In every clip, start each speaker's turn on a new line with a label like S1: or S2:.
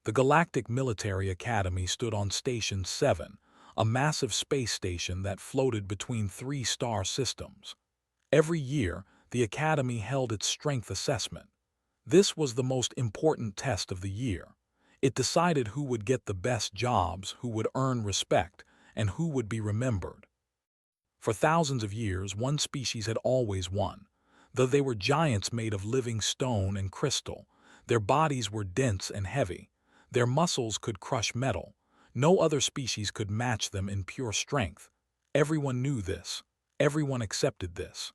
S1: The Galactic Military Academy stood on Station 7, a massive space station that floated between three star systems. Every year, the Academy held its strength assessment. This was the most important test of the year. It decided who would get the best jobs, who would earn respect, and who would be remembered. For thousands of years, one species had always won. Though they were giants made of living stone and crystal, their bodies were dense and heavy. Their muscles could crush metal. No other species could match them in pure strength. Everyone knew this. Everyone accepted this.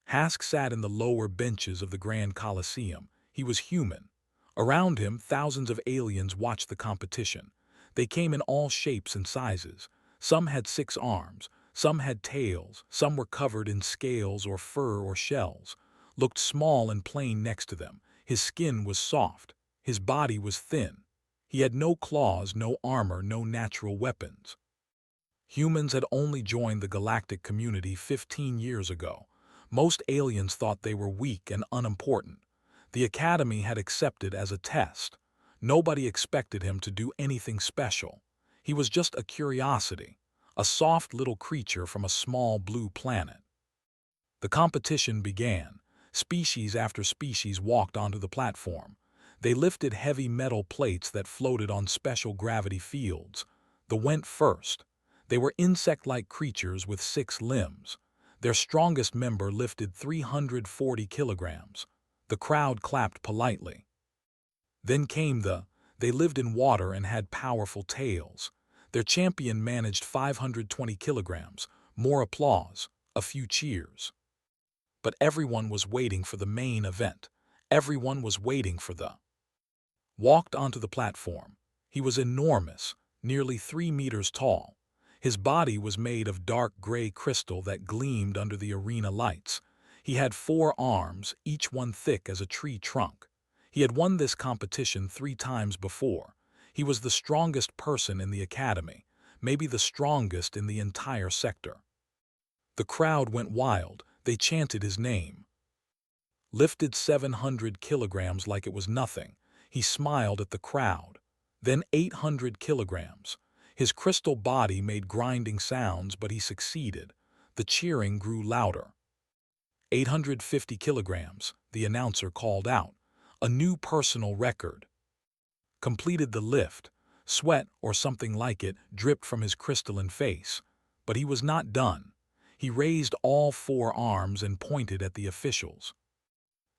S1: Hask sat in the lower benches of the Grand Colosseum. He was human. Around him, thousands of aliens watched the competition. They came in all shapes and sizes. Some had 6 arms, some had tails, some were covered in scales or fur or shells, looked small and plain next to them. His skin was soft. His body was thin. He had no claws, no armor, no natural weapons. Humans had only joined the galactic community 15 years ago. Most aliens thought they were weak and unimportant. The Academy had accepted as a test. Nobody expected him to do anything special. He was just a curiosity, a soft little creature from a small blue planet. The competition began. Species after species walked onto the platform. They lifted heavy metal plates that floated on special gravity fields. The went first. They were insect-like creatures with 6 limbs. Their strongest member lifted 340 kilograms. The crowd clapped politely. Then came they lived in water and had powerful tails. Their champion managed 520 kilograms. More applause, a few cheers. But everyone was waiting for the main event. Everyone was waiting for walked onto the platform. He was enormous, nearly 3 meters tall. His body was made of dark gray crystal that gleamed under the arena lights. He had 4 arms, each one thick as a tree trunk. He had won this competition 3 times before. He was the strongest person in the Academy, maybe the strongest in the entire sector. The crowd went wild. They chanted his name. Lifted 700 kilograms like it was nothing. He smiled at the crowd. Then 800 kilograms. His crystal body made grinding sounds, but he succeeded. The cheering grew louder. 850 kilograms, the announcer called out. A new personal record. Completed the lift. Sweat, or something like it, dripped from his crystalline face. But he was not done. He raised all 4 arms and pointed at the officials.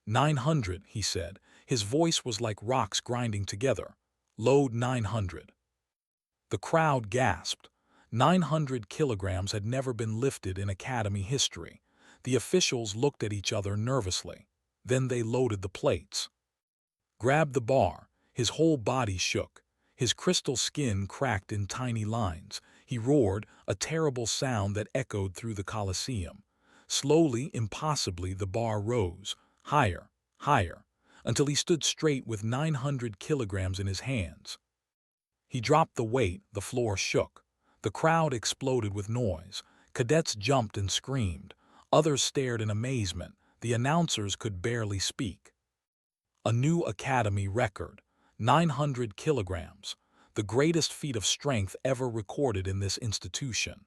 S1: 900, he said. His voice was like rocks grinding together. Load 900. The crowd gasped. 900 kilograms had never been lifted in Academy history. The officials looked at each other nervously. Then they loaded the plates. Grabbed the bar. His whole body shook. His crystal skin cracked in tiny lines. He roared, a terrible sound that echoed through the Colosseum. Slowly, impossibly, the bar rose. Higher, higher, until he stood straight with 900 kilograms in his hands. He dropped the weight, the floor shook. The crowd exploded with noise. Cadets jumped and screamed. Others stared in amazement. The announcers could barely speak. A new Academy record, 900 kilograms, the greatest feat of strength ever recorded in this institution.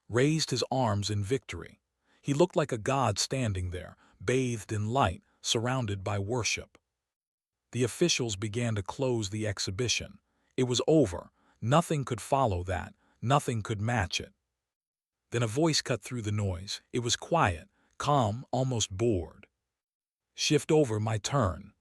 S1: Raised his arms in victory. He looked like a god standing there, bathed in light, surrounded by worship. The officials began to close the exhibition. It was over. Nothing could follow that. Nothing could match it. Then a voice cut through the noise. It was quiet, calm, almost bored. Shift over, my turn.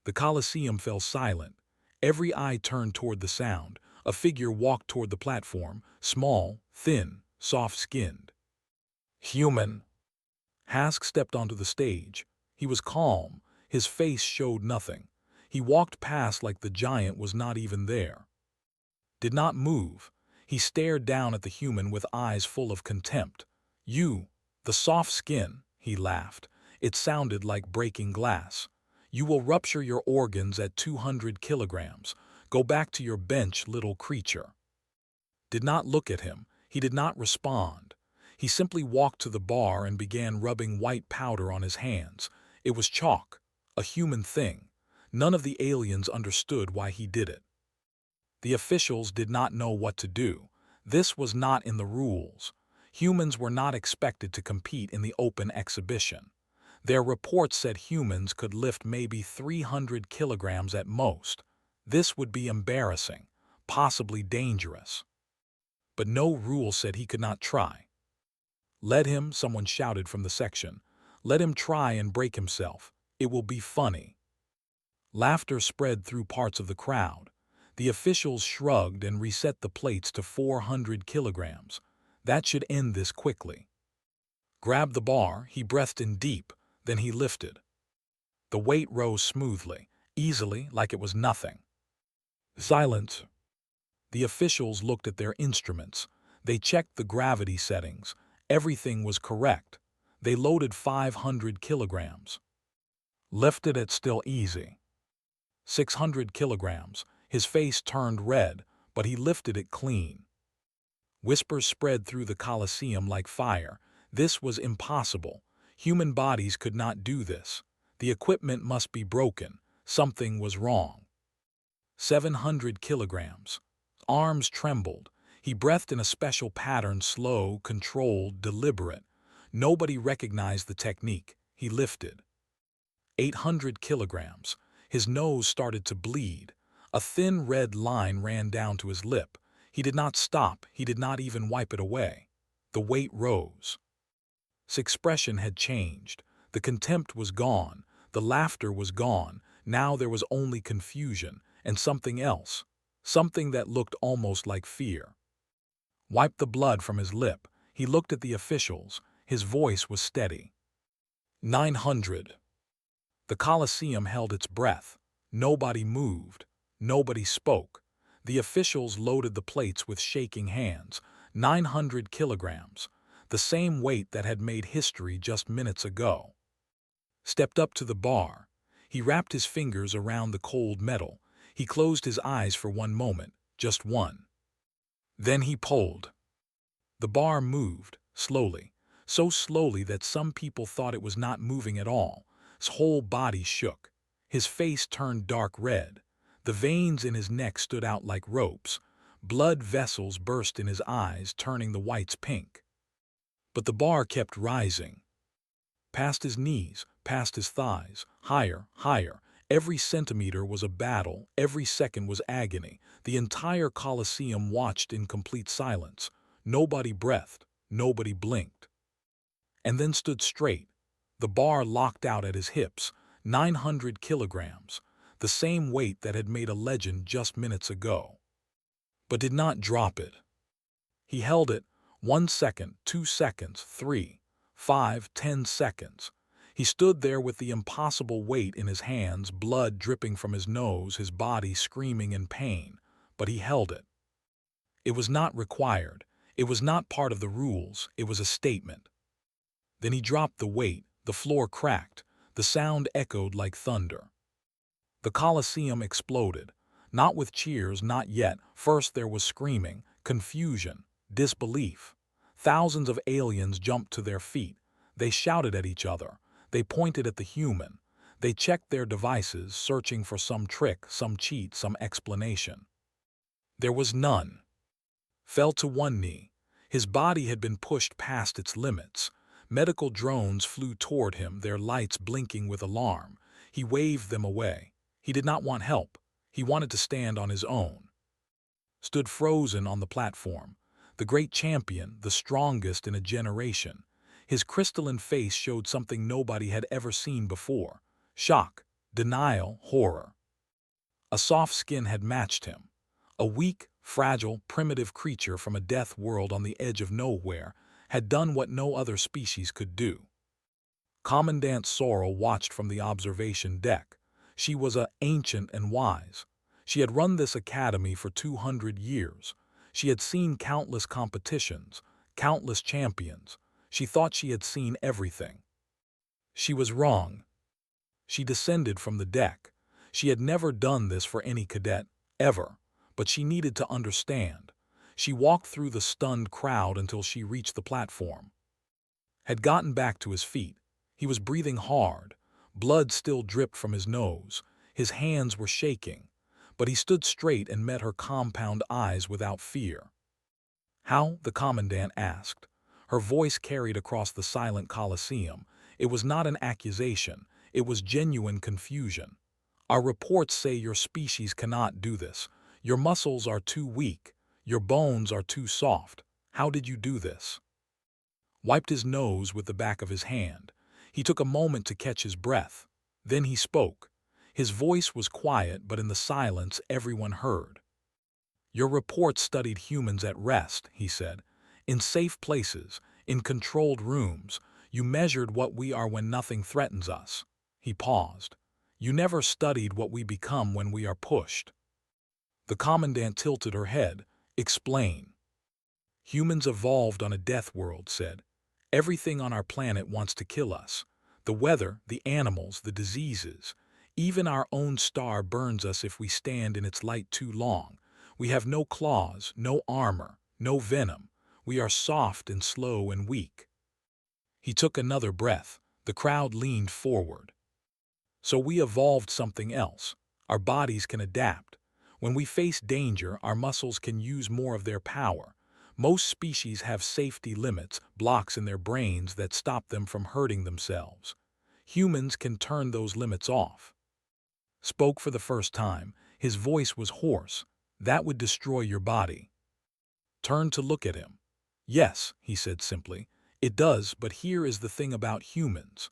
S1: The Colosseum fell silent. Every eye turned toward the sound. A figure walked toward the platform, small, thin, soft-skinned. Human. Hask stepped onto the stage. He was calm. His face showed nothing. He walked past like the giant was not even there. Did not move. He stared down at the human with eyes full of contempt. You, the soft skin, he laughed. It sounded like breaking glass. You will rupture your organs at 200 kilograms. Go back to your bench, little creature. Did not look at him. He did not respond. He simply walked to the bar and began rubbing white powder on his hands. It was chalk, a human thing. None of the aliens understood why he did it. The officials did not know what to do. This was not in the rules. Humans were not expected to compete in the open exhibition. Their reports said humans could lift maybe 300 kilograms at most. This would be embarrassing, possibly dangerous. But no rule said he could not try. "Let him," someone shouted from the section. "Let him try and break himself. It will be funny." Laughter spread through parts of the crowd. The officials shrugged and reset the plates to 400 kilograms. That should end this quickly. Grabbed the bar, he breathed in deep, then he lifted. The weight rose smoothly, easily, like it was nothing. Silence. The officials looked at their instruments. They checked the gravity settings. Everything was correct. They loaded 500 kilograms. Lifted it still easy. 600 kilograms. His face turned red, but he lifted it clean. Whispers spread through the Colosseum like fire. This was impossible. Human bodies could not do this. The equipment must be broken. Something was wrong. 700 kilograms. Arms trembled. He breathed in a special pattern, slow, controlled, deliberate. Nobody recognized the technique. He lifted. 800 kilograms. His nose started to bleed. A thin red line ran down to his lip. He did not stop. He did not even wipe it away. The weight rose. His expression had changed. The contempt was gone. The laughter was gone. Now there was only confusion and something else. Something that looked almost like fear. Wiped the blood from his lip. He looked at the officials. His voice was steady. 900. The Colosseum held its breath. Nobody moved. Nobody spoke. The officials loaded the plates with shaking hands. 900 kilograms. The same weight that had made history just minutes ago. Stepped up to the bar. He wrapped his fingers around the cold metal. He closed his eyes for one moment, just one. Then he pulled. The bar moved, slowly, so slowly that some people thought it was not moving at all. His whole body shook. His face turned dark red. The veins in his neck stood out like ropes. Blood vessels burst in his eyes, turning the whites pink. But the bar kept rising. Past his knees, past his thighs, higher, higher. Every centimeter was a battle, every second was agony. The entire Colosseum watched in complete silence. Nobody breathed, nobody blinked. And then stood straight. The bar locked out at his hips. 900 kilograms. The same weight that had made a legend just minutes ago. But did not drop it. He held it 1 second, 2 seconds, 3, 5, 10 seconds. He stood there with the impossible weight in his hands, blood dripping from his nose, his body screaming in pain. But he held it. It was not required. It was not part of the rules. It was a statement. Then he dropped the weight. The floor cracked. The sound echoed like thunder. The Colosseum exploded. Not with cheers, not yet. First there was screaming, confusion, disbelief. Thousands of aliens jumped to their feet. They shouted at each other. They pointed at the human. They checked their devices, searching for some trick, some cheat, some explanation. There was none. Fell to one knee. His body had been pushed past its limits. Medical drones flew toward him, their lights blinking with alarm. He waved them away. He did not want help. He wanted to stand on his own. Stood frozen on the platform. The great champion, the strongest in a generation. His crystalline face showed something nobody had ever seen before. Shock, denial, horror. A soft skin had matched him. A weak, fragile, primitive creature from a death world on the edge of nowhere had done what no other species could do. Commandant Sorrel watched from the observation deck. She was ancient and wise. She had run this academy for 200 years. She had seen countless competitions, countless champions. She thought she had seen everything. She was wrong. She descended from the deck. She had never done this for any cadet, ever, but she needed to understand. She walked through the stunned crowd until she reached the platform. Had gotten back to his feet. He was breathing hard. Blood still dripped from his nose. His hands were shaking, but he stood straight and met her compound eyes without fear. "How?" the commandant asked. Her voice carried across the silent Colosseum. It was not an accusation, it was genuine confusion. "Our reports say your species cannot do this. Your muscles are too weak. Your bones are too soft. How did you do this?" Wiped his nose with the back of his hand. He took a moment to catch his breath. Then he spoke. His voice was quiet, but in the silence everyone heard. "Your report studied humans at rest," he said. "In safe places, in controlled rooms. You measured what we are when nothing threatens us." He paused. "You never studied what we become when we are pushed." The commandant tilted her head. "Explain." "Humans evolved on a death world," said. "Everything on our planet wants to kill us. The weather, the animals, the diseases. Even our own star burns us if we stand in its light too long. We have no claws, no armor, no venom. We are soft and slow and weak." He took another breath. The crowd leaned forward. "So we evolved something else. Our bodies can adapt. When we face danger, our muscles can use more of their power. Most species have safety limits, blocks in their brains that stop them from hurting themselves. Humans can turn those limits off." Spoke for the first time. His voice was hoarse. "That would destroy your body." Turned to look at him. "Yes," he said simply. "It does, but here is the thing about humans."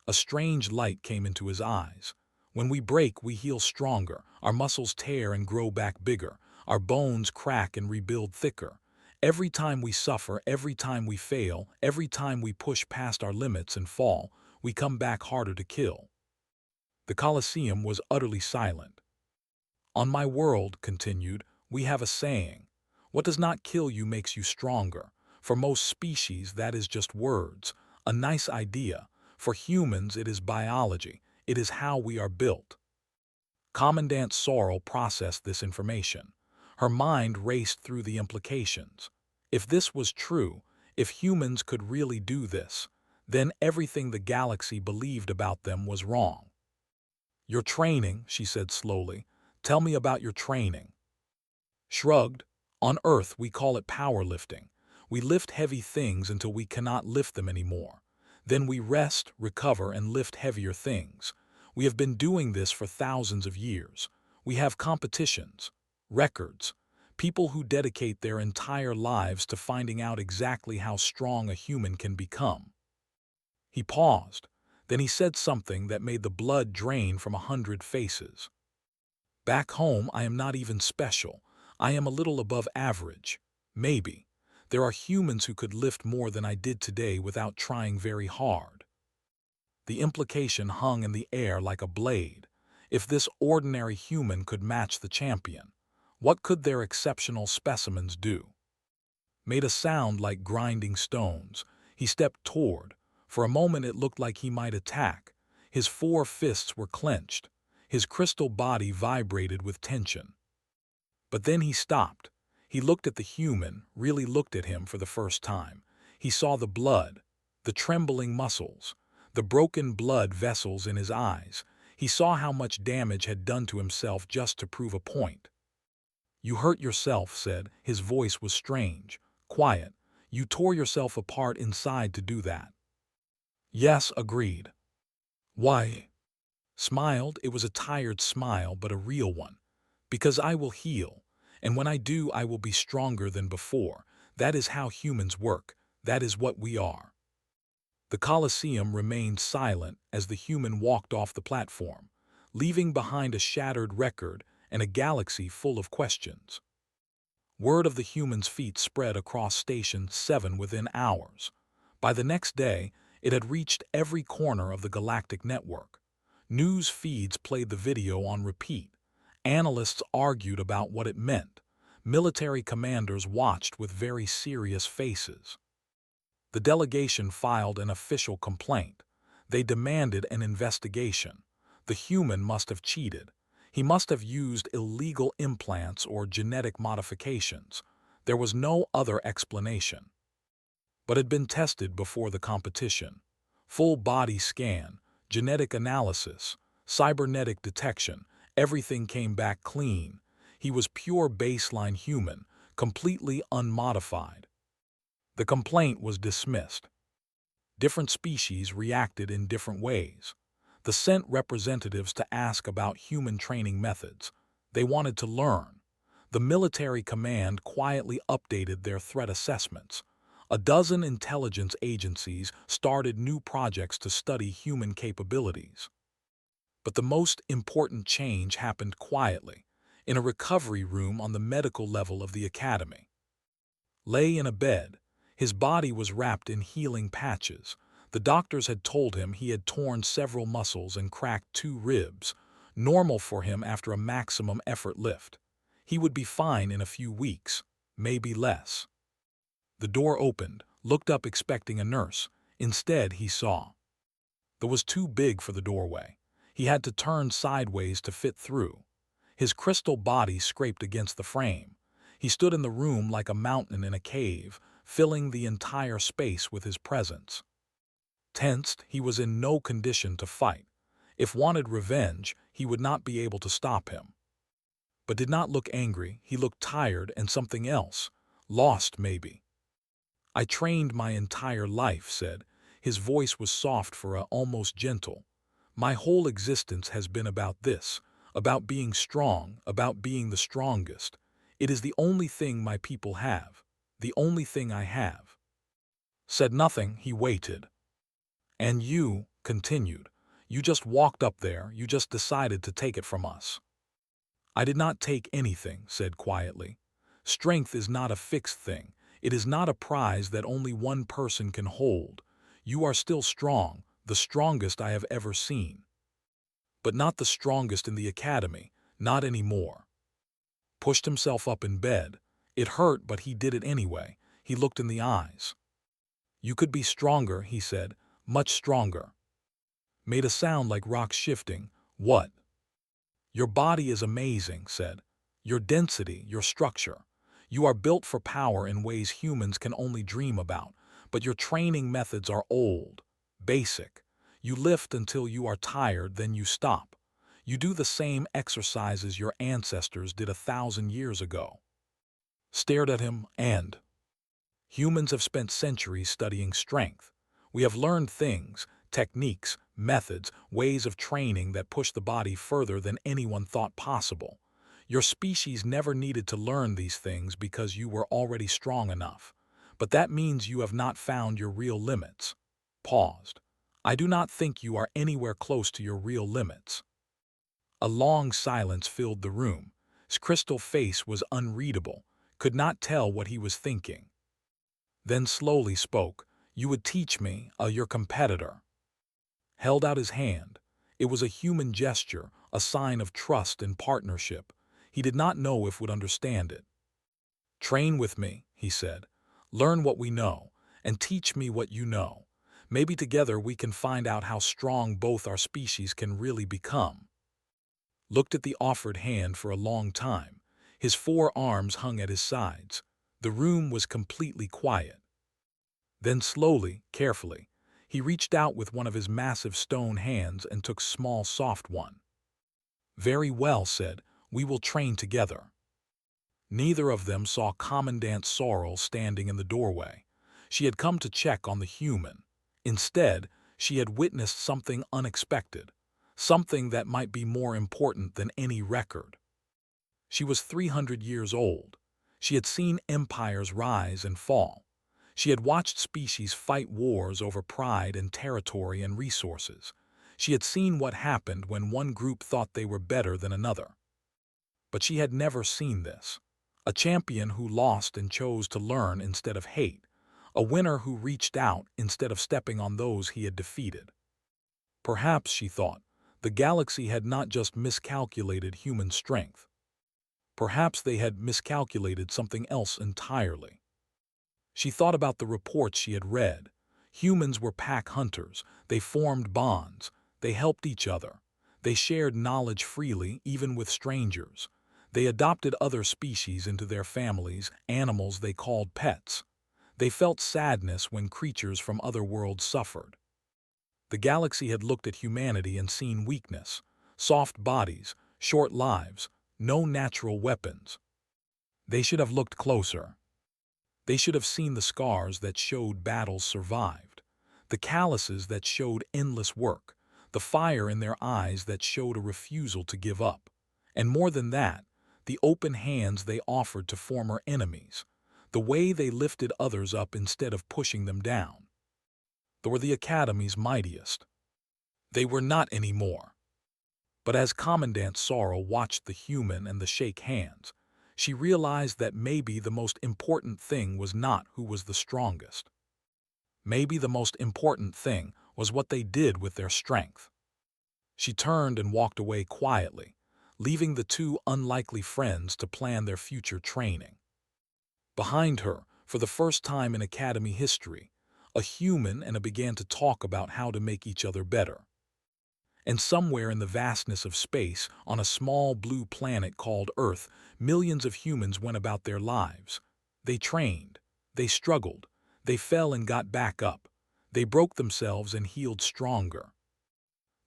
S1: A strange light came into his eyes. "When we break, we heal stronger. Our muscles tear and grow back bigger. Our bones crack and rebuild thicker. Every time we suffer, every time we fail, every time we push past our limits and fall, we come back harder to kill." The Colosseum was utterly silent. "On my world," continued, "we have a saying. What does not kill you makes you stronger. For most species, that is just words, a nice idea. For humans, it is biology. It is how we are built." Commandant Sorrel processed this information. Her mind raced through the implications. If this was true, if humans could really do this, then everything the galaxy believed about them was wrong. "Your training," she said slowly. "Tell me about your training." Shrugged. "On Earth, we call it powerlifting. We lift heavy things until we cannot lift them anymore. Then we rest, recover, and lift heavier things. We have been doing this for thousands of years. We have competitions, records, people who dedicate their entire lives to finding out exactly how strong a human can become." He paused. Then he said something that made the blood drain from 100 faces. "Back home, I am not even special. I am a little above average. Maybe. There are humans who could lift more than I did today without trying very hard." The implication hung in the air like a blade. If this ordinary human could match the champion, what could their exceptional specimens do? Made a sound like grinding stones. He stepped toward. For a moment it looked like he might attack. His 4 fists were clenched. His crystal body vibrated with tension. But then he stopped. He looked at the human, really looked at him for the first time. He saw the blood, the trembling muscles, the broken blood vessels in his eyes. He saw how much damage had done to himself just to prove a point. "You hurt yourself," said. His voice was strange, quiet. "You tore yourself apart inside to do that." "Yes," agreed. "Why?" Smiled. It was a tired smile, but a real one. "Because I will heal. And when I do, I will be stronger than before. That is how humans work. That is what we are." The Colosseum remained silent as the human walked off the platform, leaving behind a shattered record and a galaxy full of questions. Word of the human's feat spread across Station 7 within hours. By the next day, it had reached every corner of the galactic network. News feeds played the video on repeat. Analysts argued about what it meant. Military commanders watched with very serious faces. The delegation filed an official complaint. They demanded an investigation. The human must have cheated. He must have used illegal implants or genetic modifications. There was no other explanation. But had been tested before the competition. Full body scan, genetic analysis, cybernetic detection, Everything came back clean. He was pure baseline human, completely unmodified. The complaint was dismissed. Different species reacted in different ways. The sent representatives to ask about human training methods. They wanted to learn. The military command quietly updated their threat assessments. A dozen intelligence agencies started new projects to study human capabilities. But the most important change happened quietly, in a recovery room on the medical level of the academy. Lay in a bed. His body was wrapped in healing patches. The doctors had told him he had torn several muscles and cracked 2 ribs, normal for him after a maximum effort lift. He would be fine in a few weeks, maybe less. The door opened, looked up expecting a nurse. Instead, he saw. It was too big for the doorway. He had to turn sideways to fit through. His crystal body scraped against the frame. He stood in the room like a mountain in a cave, filling the entire space with his presence. Tensed, he was in no condition to fight. If wanted revenge, he would not be able to stop him. But did not look angry, he looked tired and something else. Lost, maybe. I trained my entire life, said. His voice was soft for almost gentle. My whole existence has been about this, about being strong, about being the strongest. It is the only thing my people have, the only thing I have. Said nothing, he waited. And you, continued, you just walked up there, you just decided to take it from us. I did not take anything, said quietly. Strength is not a fixed thing. It is not a prize that only one person can hold. You are still strong, the strongest I have ever seen. But not the strongest in the academy, not anymore. Pushed himself up in bed. It hurt, but he did it anyway. He looked in the eyes. You could be stronger, he said, much stronger. Made a sound like rocks shifting. What? Your body is amazing, said. Your density, your structure. You are built for power in ways humans can only dream about, but your training methods are old, basic. You lift until you are tired, then you stop. You do the same exercises your ancestors did 1,000 years ago. Stared at him, and humans have spent centuries studying strength. We have learned things, techniques, methods, ways of training that push the body further than anyone thought possible. Your species never needed to learn these things because you were already strong enough. But that means you have not found your real limits. Paused. I do not think you are anywhere close to your real limits. A long silence filled the room. His crystal face was unreadable, could not tell what he was thinking. Then slowly spoke. You would teach me, your competitor. Held out his hand. It was a human gesture, a sign of trust and partnership. He did not know if would understand it. Train with me, he said. Learn what we know, and teach me what you know. Maybe together we can find out how strong both our species can really become. Looked at the offered hand for a long time. His 4 arms hung at his sides. The room was completely quiet. Then slowly, carefully, he reached out with one of his massive stone hands and took small, soft one. Very well, said. We will train together. Neither of them saw Commandant Sorrel standing in the doorway. She had come to check on the human. Instead, she had witnessed something unexpected, something that might be more important than any record. She was 300 years old. She had seen empires rise and fall. She had watched species fight wars over pride and territory and resources. She had seen what happened when one group thought they were better than another. But she had never seen this. A champion who lost and chose to learn instead of hate. A winner who reached out instead of stepping on those he had defeated. Perhaps, she thought, the galaxy had not just miscalculated human strength. Perhaps they had miscalculated something else entirely. She thought about the reports she had read. Humans were pack hunters. They formed bonds. They helped each other. They shared knowledge freely, even with strangers. They adopted other species into their families, animals they called pets. They felt sadness when creatures from other worlds suffered. The galaxy had looked at humanity and seen weakness, soft bodies, short lives, no natural weapons. They should have looked closer. They should have seen the scars that showed battles survived, the calluses that showed endless work, the fire in their eyes that showed a refusal to give up, and more than that, the open hands they offered to former enemies, the way they lifted others up instead of pushing them down. They were the Academy's mightiest. They were not anymore. But as Commandant Sorrow watched the human and the shake hands, she realized that maybe the most important thing was not who was the strongest. Maybe the most important thing was what they did with their strength. She turned and walked away quietly, leaving the two unlikely friends to plan their future training. Behind her, for the first time in Academy history, a human and a began to talk about how to make each other better. And somewhere in the vastness of space, on a small blue planet called Earth, millions of humans went about their lives. They trained, they struggled, they fell and got back up. They broke themselves and healed stronger.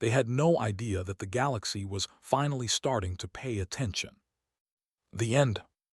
S1: They had no idea that the galaxy was finally starting to pay attention. The end.